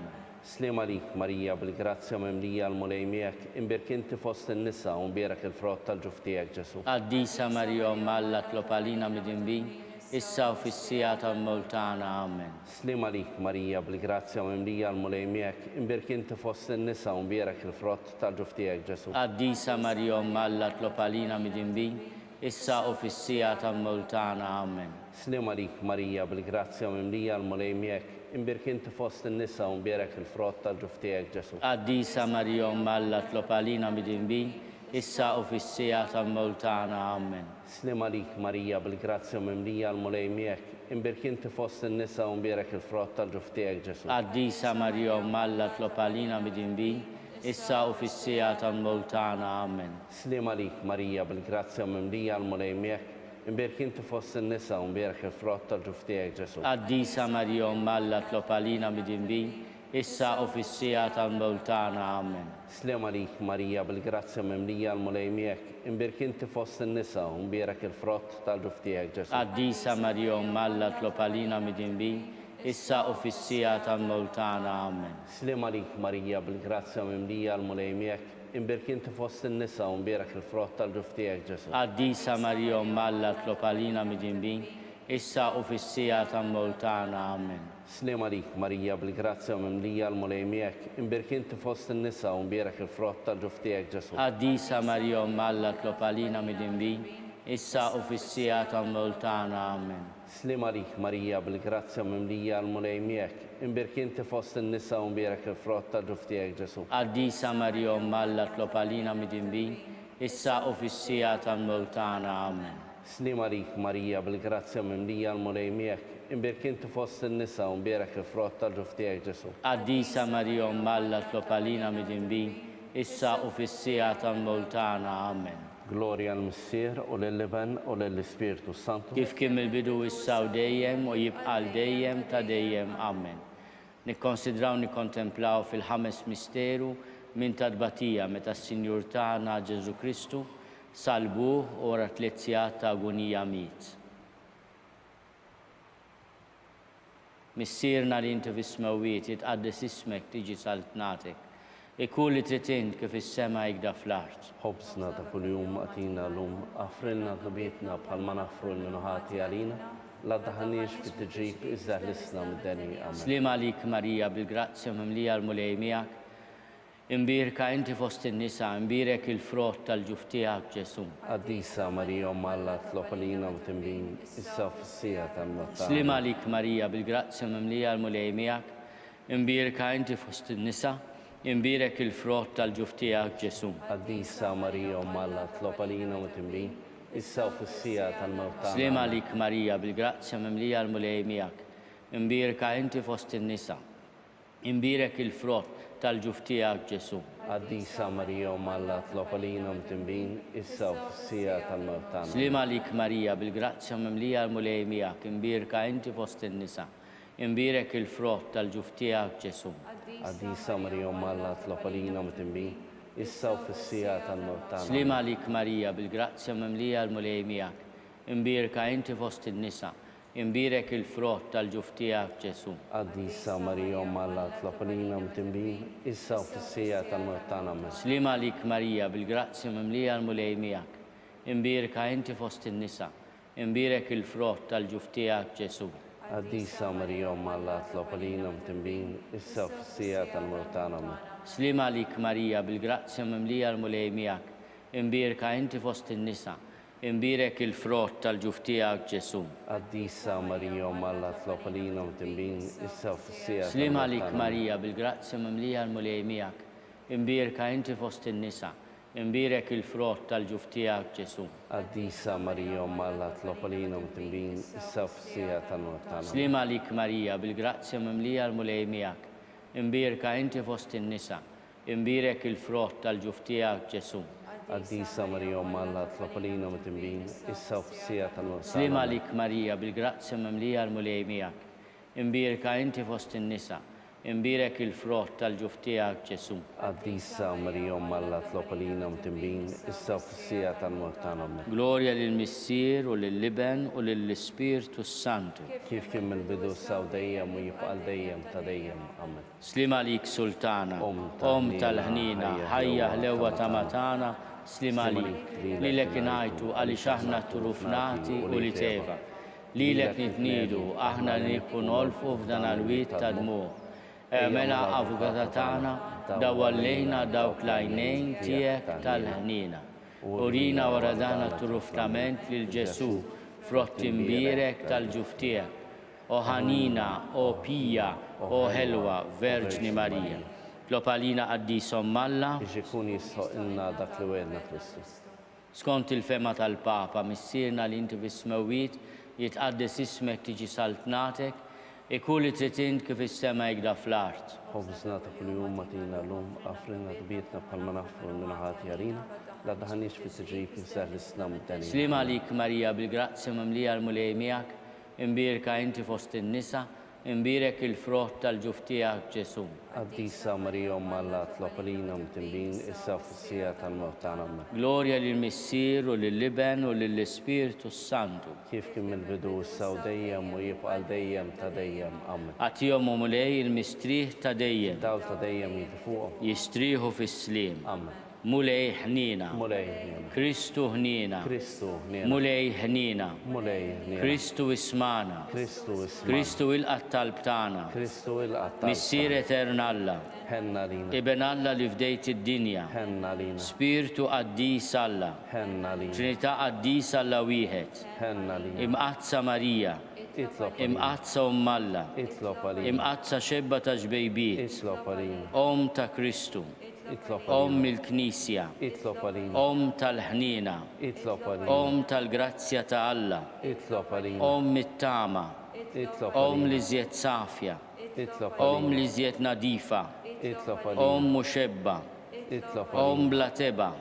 Slim għalik Marija bil-grazzja memlija l-mulej miegħek, imbirk inti fost in-nisa u mbierak il-frott tal-ġuf tiegħek Ġesu. Qaddisa Marija Omma Alla tlopalina mid-dinbin, issa u fis-sija tal-mewtana. Amen. Slim għalik Marija bil-grazzja memlija l-mulej miegħek, imbirk inti fost in-nisa u mbierak il-frott tal-ġuf tiegħek Ġesu. Qaddisa Marija Omma Alla tlopalina mid-dinbin, issa u fis-sija tal-mewtana. Amen. Slim għalik Marija bil-grazzja memlija l-mulej miegħek, imbirk inti fost in-nisa u mbierak il-frott tal-ġuf tiegħek Ġesu. Qaddisa Marija Omma Alla tlopalina mid-dinbin, issa u fis-sija tal-mewtana. Amen. Slim għalik Marija bil-grazzja memlija l-mulej miegħek, imbirk inti fost in-nisa u mbierak il-frott tal-ġuf tiegħek Ġesu. Qaddisa Marija Omma Alla tlopalina mid-dinbin, issa u fis-sija tal-mewtana. Amen. Slim għalik Marija bil-grazzja memlija l-mulej miegħek, imbirk inti fost in-nisa u mbierak il-frott tal-ġuf tiegħek Ġesu. Qaddisa Marija Omma Alla tlopalina mid-dinbin, issa u fis-sija tal-mewtana. Amen. Slim għalik Marija bil-grazzja memlija l-mulej miegħek, imbirk inti fost in-nisa u mbierak il-frott tal-ġuf tiegħek Ġesu. Qaddisa Marija Omma Alla tlopalina mid-dinbin, issa u fis-sija tal-mewtana. Amen. Slim għalik Marija bil-grazzja memlija l-mulej miegħek, imbirk inti fost in-nisa u mbierak il-frott tal-ġuf tiegħek Ġesu. Qaddisa Marija Omma Alla tlopalina mid-dinbin, issa u fis-sija tal-mewtana. Amen. Slim għalik Marija bil-grazzja memlija l-mulej miegħek, imbirk inti fost in-nisa u mbierak il-frott tal-ġuf tiegħek Ġesu. Qaddisa Marija Omma Alla tlopalina mid-dinbin, issa u fis-sija tal-mewtana. Amen. Slim għalik Marija bil-grazzja memlija l-mulej miegħek, imbirk inti fost in-nisa u mbierak il-frott tal-ġuf tiegħek Ġesu. Qaddisa Marija Omma Alla tlopalina mid-dinbin, issa u fis-sija tal-mewtana. Amen. Slim għalik Marija bil-grazzja memlija l-mulej miegħek, imbirk inti fost in-nisa u mbierak il-frott tal-ġuf tiegħek Ġesu. Qaddisa Marija Omma Alla tlopalina mid-dinbin, issa u fis-sija tal-mewtana. Amen. Gloria l-Missier u l-Liben u l-Ispiritu Santu. Kif kien il-bidu issa u dejjem u jibqal dejjem ta' dejjem. Amen. Nikkonsidraw nikkontemplaw fil-ħames misteru minn tadbatija meta s-Sinjur tagħna Ġesu Kristu salbuh wara 3 sigħat ta' agonija miet. Missierna li inti fis-smawiet jitqaddes ismek tiġi saltnatek. Ikun li trid int kif is-sema jgda fl-art. Ħobsna ta' kuljum għatina l-lum, għafrilna dlubietna bħalma nafru l-minuħati għalina, la daħanniex fit-tiġrib iżdaħlisna mid-denja. Amen. Slim għalik Marija bil-grazzja memlija l-mulej miegħek, imbirka inti fost in-nisa, imbirek il-frott tal-ġuf tiegħek Ġesu. Qaddisa Marija Omma Alla tlopalina mid-dinbin, issa u fis-sija tal-mewtana. Slim għalik Marija bil-grazzja memlija l-mulej miegħek, imbirka inti fost in-nisa, imbirek il-frott tal-ġuf tiegħek Ġesu. Qaddisa Marija Omma Alla tlopalina mid-dinbin, issa u fis-sija tal-mewtana. Slim għalik Marija bil-grazzja memlija l-mulej miegħek, imbirka inti fost in-nisa, imbirek il-frott tal-ġuf tiegħek Ġesu. Qaddisa Marija Omma Alla tlopalina mid-dinbin, issa u fis-sija tal-mewtana. Slim għalik Marija bil-grazzja memlija l-mulej miegħek, imbirka inti fost in-nisa, imbirek il-frott tal-ġuf tiegħek Ġesu. Qaddisa Marija Omma Alla tlopalina mid-dinbin, issa u fis-sija tal-mewtana. Slim għalik Marija bil-grazzja memlija l-mulej miegħek, imbirka inti fost in-nisa, imbirek il-frott tal-ġuf tiegħek Ġesu. Qaddisa Marija Omma Alla tlopalina mid-dinbin, issa u fis-sija tal-mewtana. Amen. Slim għalik Marija bil-grazzja memlija l-mulej miegħek, imbirka inti fost in-nisa, imbirek il-frott tal-ġuf tiegħek Ġesu. Qaddisa Marija Omma Alla tlopalina mid-dinbin, issa u fis-sija tal-mewtana. Amen. Slim għalik Marija bil-grazzja memlija l-mulej miegħek, imbirka inti fost in-nisa, imbirek il-frott tal-ġuf tiegħek Ġesu. Qaddisa Marija Omma Alla tlopalina mid-dinbin, issa u fis-sija tal-mewtana. Slim għalik Marija bil-grazzja memlija l-mulej miegħek, imbirka inti fost in-nisa, imbirek il-frott tal-ġuf tiegħek Ġesu. Qaddisa Marija Omma Alla tlopalina mid-dinbin, issa u fis-sija tal-mewtana. Slim għalik Marija bil-grazzja memlija l-mulej miegħek, imbirka inti fost in-nisa, imbirek il-frott tal-ġuf tiegħek Ġesu. Qaddisa Marija Omma Alla tlopalina mid-dinbin, issa u fis-sija tal-mewtana. Slim għalik Marija bil-grazzja memlija l-mulej miegħek, imbirka inti fost in-nisa, imbirek il-frott tal-ġuftijak Ġesu. Għaddisa Marija Alla tlopalina mtimbin, issa fissija tal-mort tagħna. Gloria lill-Missier u lill-Liben u lill-Ispirtu Santu. Kif kien mill-bidu saw dejjem u jibqa' dejjem ta' dejjem. Amen. Slim għalik Sultana, Om tal-ħnina, ħajja ħlewa ta' matana, slim għalik, li lek inajtu għali xaħna turufnati u li teva. Li lek nitnidu, aħna nikun olfu f'dan għal-wit ta' dmu. Mela avukata tagħna dawallejna dawk lajnejn tiegħek tal-ħnina. Urina wara dan turufnament lil Ġesu, frott imbirek tal-ġuftijek. O ħanina, o pija, o ħelwa, Verġni Marija. Tlopalina għaddisom Malla. Biex ikun jisħoqilna dak li wedna Kristus. Skont il-fema tal-Papa, missierna li inti fis-smewit, jitqaddes ismek tiġi saltnatek, ikun li tritint kif is-sema jgda fl-art. Ħobżna ta' kuljum matina l-lum, għafrinna tbietna bħalma nafru minnaħat jarina, la daħanix fi t-ġib jisar l-Islam d-dani. Slim għalik Marija bil-grazzja mamlija l-mulej miegħek, imbirka inti fost in-nisa, imbirek il-frott tal-ġuftijak Ġesu. Għaddisa Marija Alla tlopalina mtimbin, issa fissija tal-mort tagħna. Gloria lill-Missier u lill-Liben u lill-Ispirtu Santu. Kif kien mill-bidu saw dejjem u jibqa' dejjem ta' dejjem. Amen. Għatijom u mulej il-mistriħ ta' dejjem, Dawl ta' dejjem jitfuqhom. jistriħu fis-slim. Amen. Mulej ħnina, Mulej ħnina. Kristu ħnina, Kristu ħnina. mulej ħnina, Mulej ħnina. Kristu ismana, Kristu isma. Kristu il-qattal btana, Kristu il-qattal. Missier Eternalla, Henna lina. Iben Alla li fdejt id-dinja, Henna lina. Spiritu qaddis Alla, Henna lina. Trinità qaddis Alla wieħed, Henna lina. imqazza Marija, Itlob għalina. imqazza Alla, Itlob għalina. imqazza xebba ta' ġbejbiet, Itlob għalina. Om ta' Kristu, Itlob Om għalina. il-Knisja, Itlob għalina. Om tal-ħnina, Itlob għalina. Om tal-grazzja ta' Alla, Itlob għalina. Om mit-tama, Itlob Om għalina. li zjed safja, Itlob Om għalina. li zjed nadifa, Itlob Om għalina. muxebba, Itlob Om għalina. bla teba,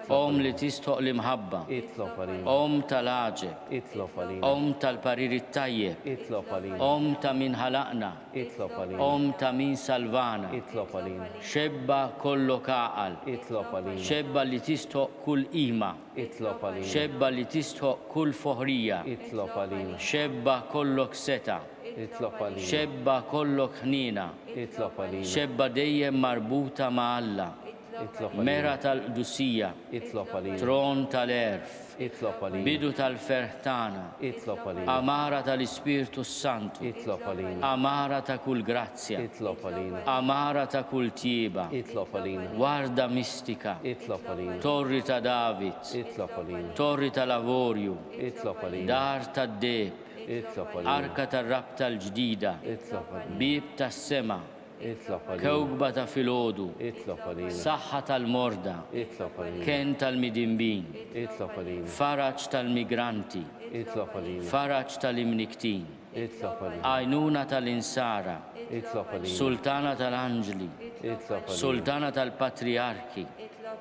Om li tistoq l-imħabba, Itlob għalina. Om tal-ħaġeb, Itlob għalina. Om tal-pariri tajjeb, Itlob għalina. Om ta' min ħalaqna, Itlob għalina. Om ta' min salvana, Itlob għalina. xebba kollok aqal, Itlob għalina. xebba li tistoq kull ima, Itlob għalina. xebba li tistoq kull foħrija, Itlob għalina. xebba kollok seta, Itlob għalina. xebba kollok ħnina, Itlob għalina. xebba dejjem marbuta ma' Alla, Itlob għalina. mera tal-qdusija, Itlob għalina. tron tal-erf, Itlob għalina. bidu tal-ferħtana, Itlob għalina. amara tal-Ispirtu Santu, Itlob għalina. amara ta' kull grazzja, Itlob għalina. amara ta' kull tieba, Itlob għalina. warda mistika, Itlob għalina. torri ta' David, Itlob għalina. torri ta' lavorju, Itlob għalina. dar ta' deb, Itlob għalina. arka ta' rab tal-ġdida, Itlob għalina. bib ta' sema, Itlob għalina. kewkba ta' filodu, Itlob għalina. saħħa tal-morda, Itlob għalina. ken tal-midimbin, Itlob għalina. faraġ tal-migranti, Itlob għalina. faraġ tal-imniktin, Itlob għalina. għajnuna tal-insara, Itlob għalina. sultana tal-anġli, Itlob għalina. sultana tal-patriarki,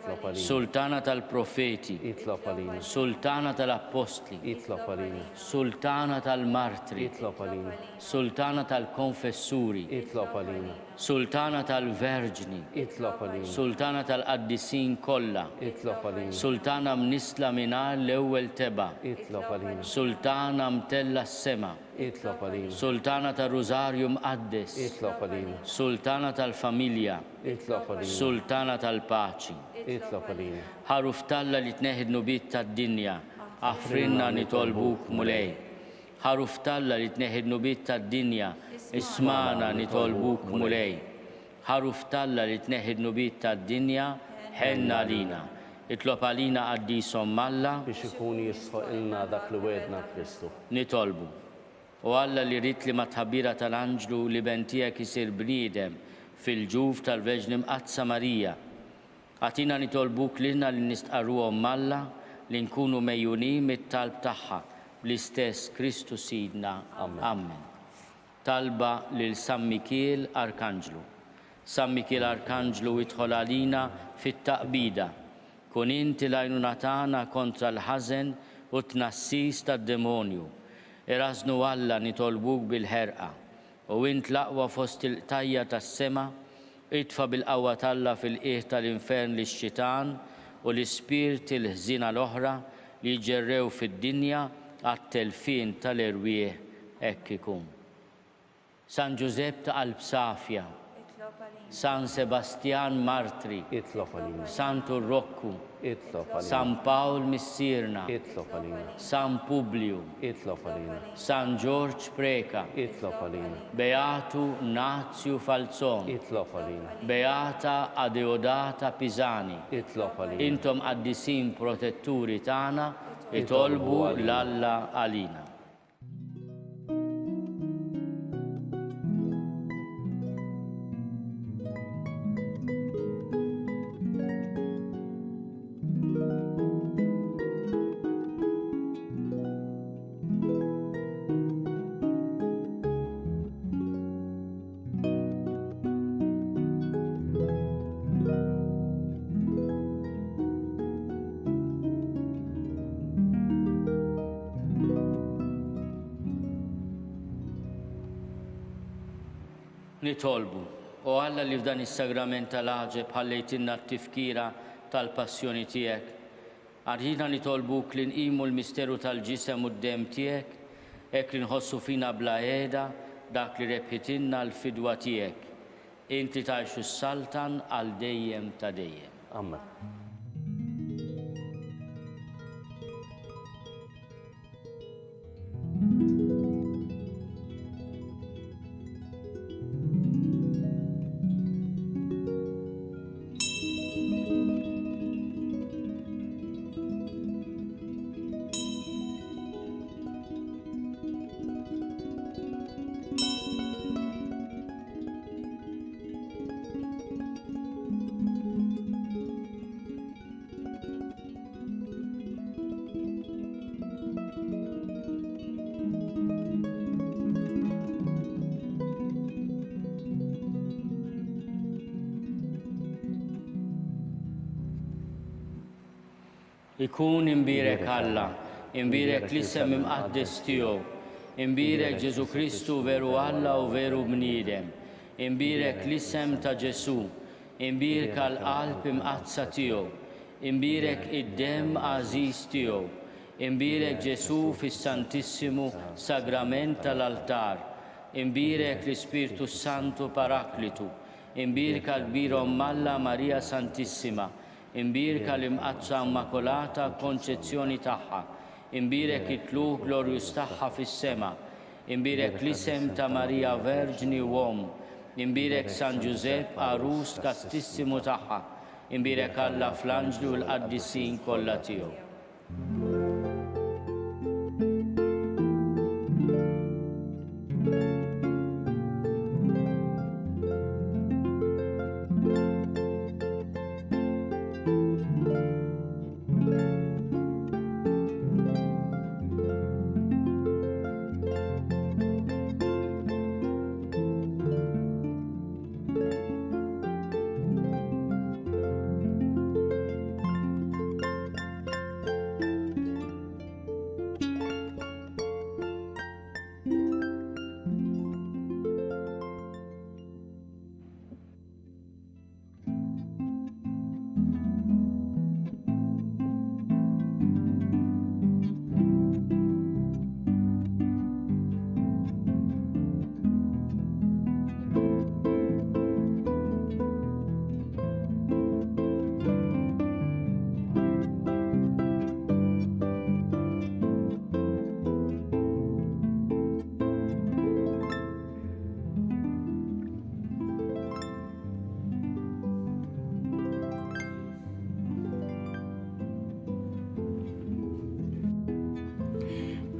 Itlob għalina. sultana tal-profeti, Itlob għalina. sultana tal-apostli, Itlob għalina. sultana tal-martri, Itlob għalina. sultana tal-konfessuri, Itlob għalina. sultana tal-verġni, Itlob għalina. sultana tal-qaddisin kollha, Itlob għalina. sultana mnisla minar l-ewwel teba, Itlob għalina. sultana mtella s-sema, Itlob għalina. sultana tal-Rożarju mqaddes, Itlob għalina. sultana tal-familja, Itlob għalina. sultana tal-paċi. Itlob għalina. Ħaruf talla li tneħidnu bit tad-dinja, affrinna nitolbuk mulej. Ħaruf talla li tneħidnu bit tad-dinja, ismana nitolbuk mulej. Ħaruf talla li tneħidnu bit tad-dinja, ħenna lina. Itlob għalina għaddisom Malla, Biex ikun jisħoqilna dak li wedna Kristu. nitolbu. U Alla li rit li ma tħabbira tal-anġlu li bentijak isir bniedem fil-ġuf tal-Verġni mqazza Marija. Għatina nitolbuk lilna li nistqarruhom Malla li nkunu mejjuni mit-talb tagħha bl-istess Kristu Sidna. Amen. Talba lil San Mikiel Arkanġlu. San Mikiel Arkanġlu idħol għalina fit-taqbida. Kun inti l-għajnuna tagħna kontra l-ħażen u tnassis tad-demonju. Irasnu Alla nitolbuk bil-ħerqa. U int laqwa fost il-qtajja tas-sema, itfa bil-qawwa talla fil-qiegħ tal-infern lix-xitan u l-ispirti l-ħżina l-oħra li jġerrew fid-dinja għat-telfin tal-irwieħ hekk ikun. San Giuseppe ta' qalb safja, San Sebastian Martri, Itlob għalina. Santu Roccu, Itlob għalina. San Paul Missirna, Itlob għalina. San Publiu, Itlob għalina. San George Preka, Itlob għalina. Beatu Nazio Falzon, Itlob għalina. Beata Adeodata Pisani. Itlob għalina. Intom qaddisin protetturi tagħna itolbu l-Alla għalina. Nitolbu, u Alla li f'dan is-sagrament tal-ħaġeb ħallejtinna t-tifkira tal-passjoni tiegħek. Għarħina nitolbuk li nqimu l-misteru tal-ġisem u d-dem tiegħek, hekk li nħossu fina bla qiegħda dak li rebħitinna l-fidwa tiegħek. Inti tgħixu s-saltan għal dejjem ta' dejjem. Amen. Ikun imbirek Alla, imbirek l-isem imqaddes tiegħu, imbirek Ġesu Kristu veru Alla u veru bniedem, imbirek l-isem ta' Ġesu, imbirek għal-qalb imqazza tiegħu, imbirek id-dem għażiż tiegħu, imbirek Ġesu fis-Santissimu Sagrament tal-altar, imbirek l-Ispirtu Santu Paraklitu, imbirek għal-kbira Alla Marija Santissima, imbirka l-imqazza immakolata konċezzjoni tagħha, imbirek it-tluq glorjus tagħha fis-sema, imbirek l-isem ta' Marija Verġni Uom, imbirek San Giuseppe Arus kastissimu tagħha, imbirek Alla fl-anġlu l-qaddisin kollha tiegħu.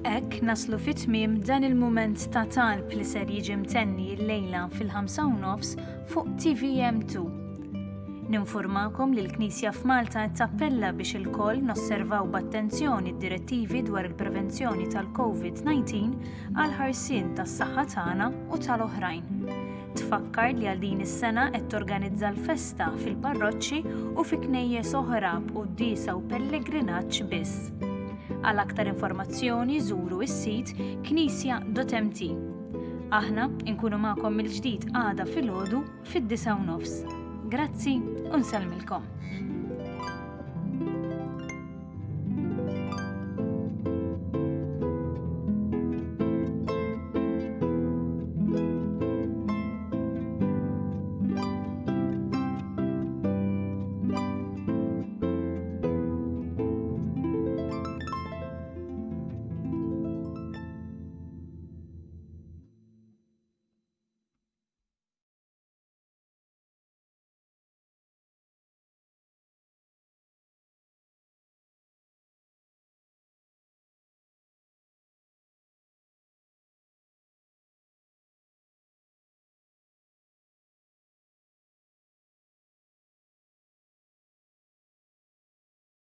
Hekk naslu fit-tmiem dan il-mument ta' talb li ser jiġi mtenni l-lejla fil-5:30 fuq TVM2. Ninformakom li l-Knisja f'Malta tappella biex il-koll nosservaw b'attenzjoni d-direttivi dwar il-prevenzjoni tal-COVID-19 għal ħarsien tas-saħħa tagħna u tal-oħrajn. Tfakkar li għal din is-sena qed torganizza l-festa fil-parroċċi u fi knejjes oħra b'qudiesa u pellegrinaġġ biss. Għal aktar informazzjoni żuru s-sit knisja.mt. Aħna inkunu magħkom mill-ġdid għada filgħodu fid-9:30. Grazzi u nsalmilkom.